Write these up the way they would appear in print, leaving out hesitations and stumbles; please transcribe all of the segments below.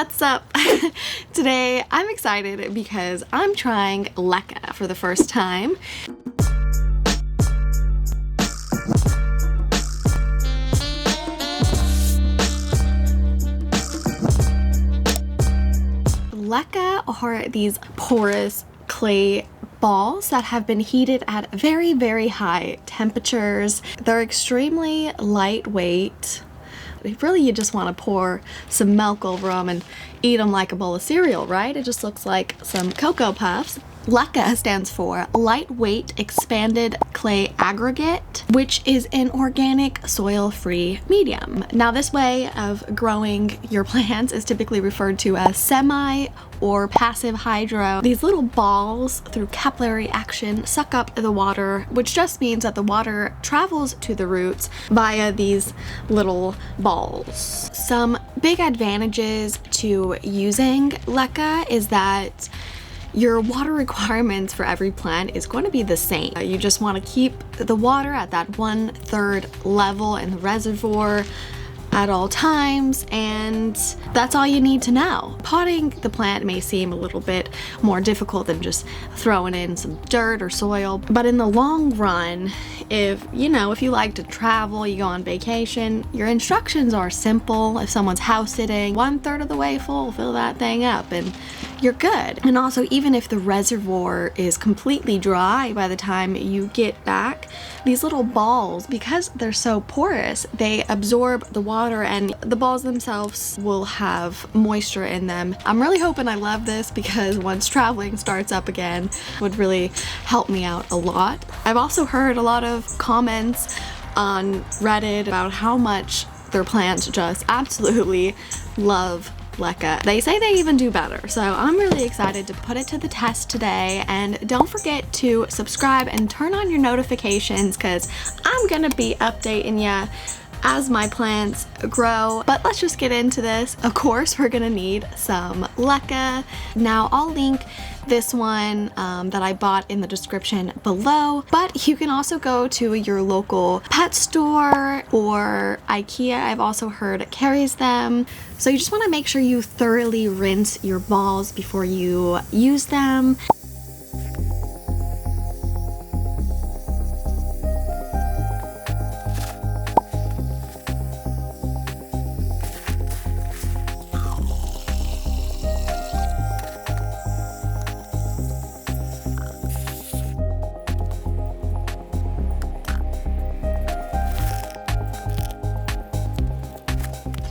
What's up? Today I'm excited because I'm trying Leca for the first time. Leca are these porous clay balls that have been heated at very, very high temperatures. They're extremely lightweight. Really, you just want to pour some milk over them and eat them like a bowl of cereal, right? It just looks like some Cocoa Puffs. Leca stands for Lightweight Expanded Clay Aggregate, which is an organic soil-free medium. Now, this way of growing your plants is typically referred to as semi or passive hydro. These little balls, through capillary action, suck up the water, which just means that the water travels to the roots via these little balls. Some big advantages to using Leca is that your water requirements for every plant is going to be the same. You just want to keep the water at that 1/3 level in the reservoir at all times, and that's all you need to know. Potting the plant may seem a little bit more difficult than just throwing in some dirt or soil, but in the long run, if you like to travel, you go on vacation, your instructions are simple. If someone's house sitting 1/3 of the way full, fill that thing up and you're good. And also, even if the reservoir is completely dry by the time you get back, these little balls, because they're so porous, they absorb the water and the balls themselves will have moisture in them. I'm really hoping I love this because once traveling starts up again, it would really help me out a lot. I've also heard a lot of comments on Reddit about how much their plants just absolutely love Leca. They say they even do better, so I'm really excited to put it to the test today. And don't forget to subscribe and turn on your notifications because I'm gonna be updating you as my plants grow. But let's just get into this. Of course, we're gonna need some Leca. Now, I'll link this one that I bought in the description below, but you can also go to your local pet store or IKEA. I've also heard it carries them. So you just want to make sure you thoroughly rinse your balls before you use them.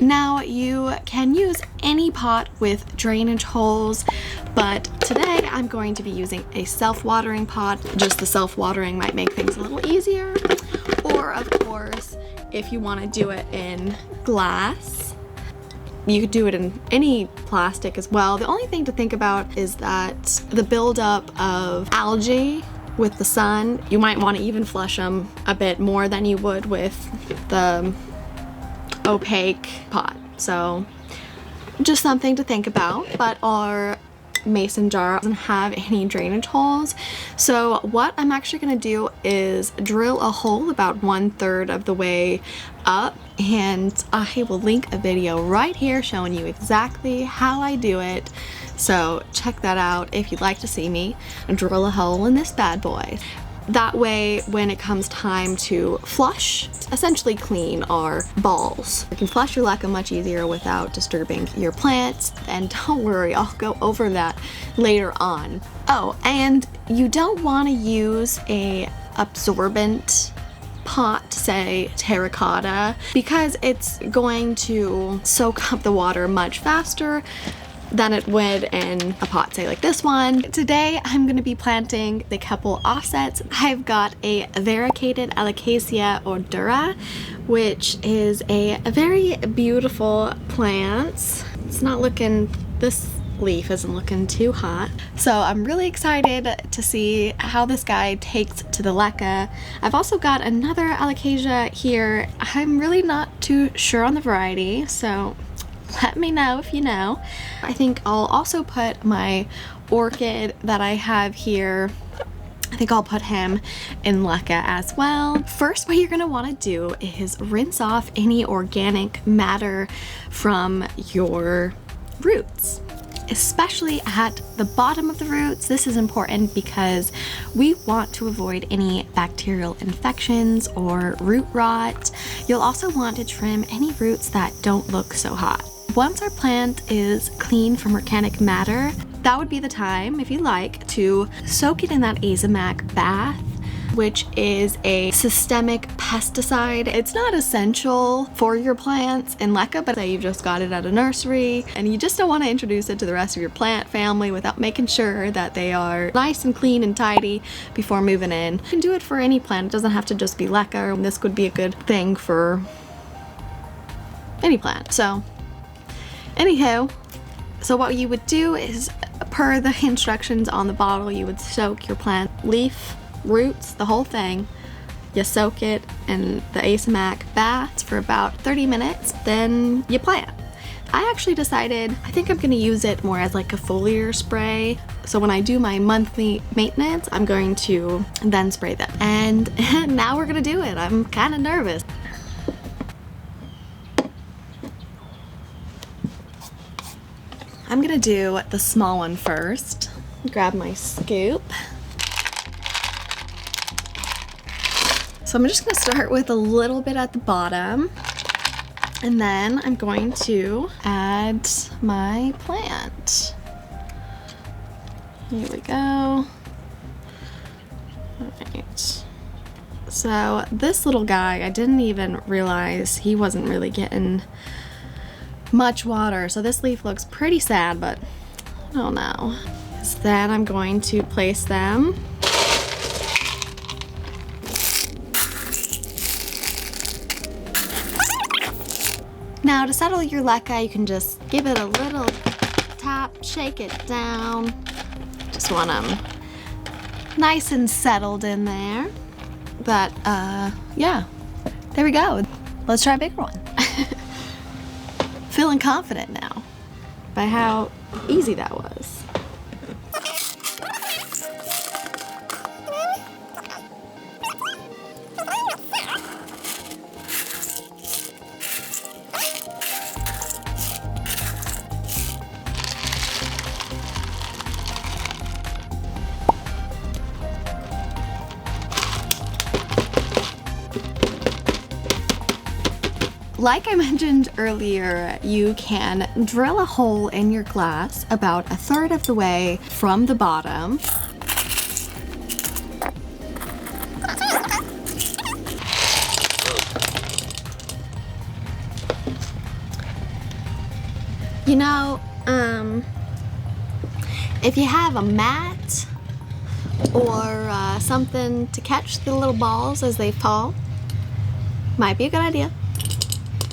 Now, you can use any pot with drainage holes, but today I'm going to be using a self-watering pot. Just the self-watering might make things a little easier. Or, of course, if you want to do it in glass, you could do it in any plastic as well. The only thing to think about is that the buildup of algae with the sun, you might want to even flush them a bit more than you would with the opaque pot. So just something to think about. But our mason jar doesn't have any drainage holes, so what I'm actually going to do is drill a hole about 1/3 of the way up, and I will link a video right here showing you exactly how I do it. So check that out if you'd like to see me drill a hole in this bad boy. That way, when it comes time to flush, essentially clean our balls, you can flush your Leca much easier without disturbing your plants. And don't worry, I'll go over that later on. Oh, and you don't want to use a absorbent pot, say terracotta, because it's going to soak up the water much faster than it would in a pot, say like this one. Today I'm going to be planting the couple offsets. I've got a variegated Alocasia odora, which is a very beautiful plant. It's not looking, this leaf isn't looking too hot. So I'm really excited to see how this guy takes to the Leca. I've also got another Alocasia here. I'm really not too sure on the variety, so let me know if you know. I think I'll also put my orchid that I have here, I think I'll put him in Leca as well. First, what you're gonna wanna do is rinse off any organic matter from your roots, especially at the bottom of the roots. This is important because we want to avoid any bacterial infections or root rot. You'll also want to trim any roots that don't look so hot. Once our plant is clean from organic matter, that would be the time, if you like, to soak it in that Azamac bath, which is a systemic pesticide. It's not essential for your plants in Leca, but say you've just got it at a nursery and you just don't want to introduce it to the rest of your plant family without making sure that they are nice and clean and tidy before moving in. You can do it for any plant. It doesn't have to just be Leca. This could be a good thing for any plant. So anywho, so what you would do is, per the instructions on the bottle, you would soak your plant leaf, roots, the whole thing. You soak it in the Azamac bath for about 30 minutes, then you plant. I actually decided I think I'm going to use it more as like a foliar spray. So when I do my monthly maintenance, I'm going to then spray them. And now we're going to do it. I'm kind of nervous. I'm gonna do the small one first. Grab my scoop. So I'm just gonna start with a little bit at the bottom, and then I'm going to add my plant. Here we go. Alright. So this little guy, I didn't even realize he wasn't really getting much water, so this leaf looks pretty sad, but I don't know. So then I'm going to place them now. To settle your Leca, you can just give it a little tap, shake it down. Just want them nice and settled in there. But yeah, there we go. Let's try a bigger one. Feeling confident now by how easy that was. Like I mentioned earlier, you can drill a hole in your glass about 1/3 of the way from the bottom. You know, if you have a mat or something to catch the little balls as they fall, might be a good idea.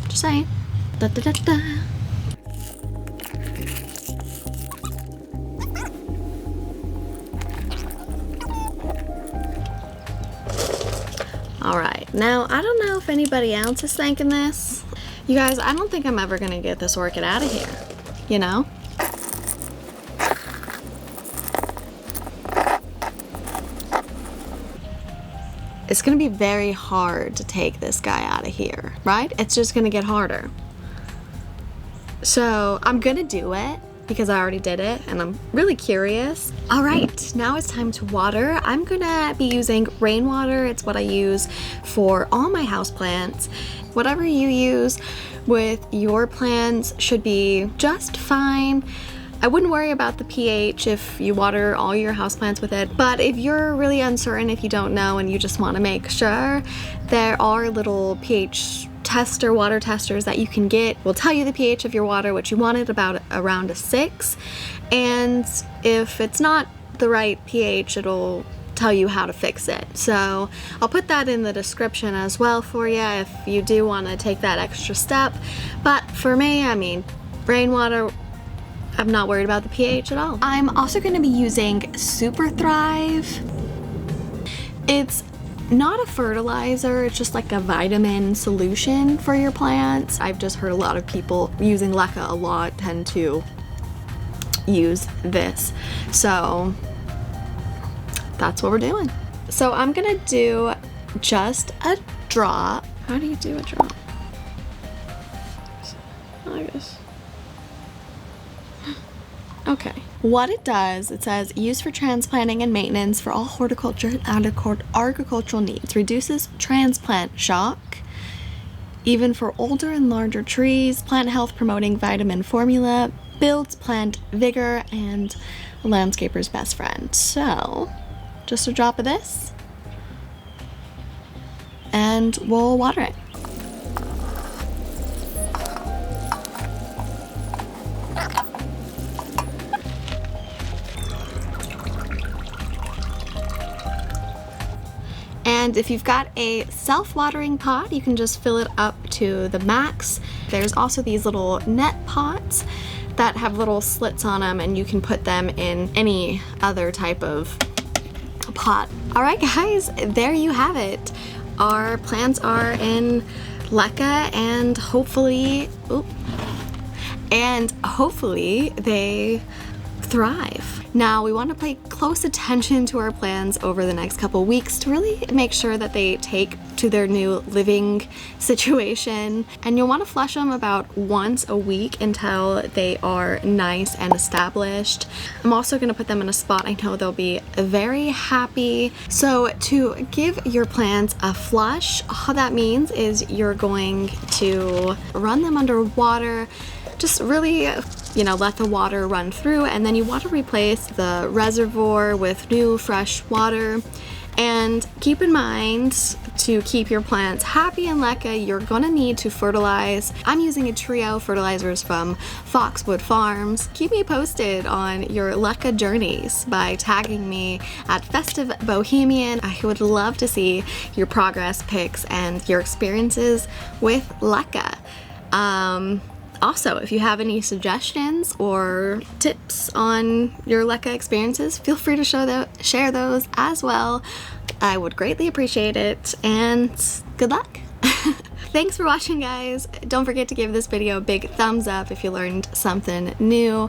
Just saying. Da, da, da, da. Alright, now I don't know if anybody else is thinking this. You guys, I don't think I'm ever gonna get this orchid out of here, you know? It's gonna be very hard to take this guy out of here, right? It's just gonna get harder. So I'm gonna do it because I already did it and I'm really curious. All right, now it's time to water. I'm gonna be using rainwater. It's what I use for all my houseplants. Whatever you use with your plants should be just fine. I wouldn't worry about the pH if you water all your houseplants with it, but if you're really uncertain, if you don't know and you just want to make sure, there are little pH tester, water testers that you can get. Will tell you the pH of your water, which you want it about around a 6, and if it's not the right pH, it'll tell you how to fix it. So I'll put that in the description as well for you if you do want to take that extra step. But for me, I mean, rainwater, I'm not worried about the pH at all. I'm also going to be using Super Thrive. It's not a fertilizer, it's just like a vitamin solution for your plants. I've just heard a lot of people using Leca a lot tend to use this. So that's what we're doing. So I'm gonna do just a drop. How do you do a drop? I guess. Okay. What it does, it says, used for transplanting and maintenance for all horticulture and agricultural needs. Reduces transplant shock, even for older and larger trees. Plant health promoting vitamin formula. Builds plant vigor and a landscaper's best friend. So, just a drop of this. And we'll water it. And if you've got a self-watering pot, you can just fill it up to the max. There's also these little net pots that have little slits on them, and you can put them in any other type of pot. All right, guys, there you have it. Our plants are in Leca, and hopefully they thrive. Now, we want to pay close attention to our plants over the next couple weeks to really make sure that they take to their new living situation. And you'll want to flush them about once a week until they are nice and established. I'm also going to put them in a spot I know they'll be very happy. So to give your plants a flush, all that means is you're going to run them under water. Just really, let the water run through, and then you want to replace the reservoir with new fresh water. And keep in mind, to keep your plants happy in Leca, you're gonna need to fertilize. I'm using a trio fertilizers from Foxwood Farms. Keep me posted on your Leca journeys by tagging me at Festive Bohemian. I would love to see your progress pics and your experiences with Leca. Also, if you have any suggestions or tips on your Leca experiences, feel free to share those as well. I would greatly appreciate it, and good luck! Thanks for watching, guys. Don't forget to give this video a big thumbs up if you learned something new.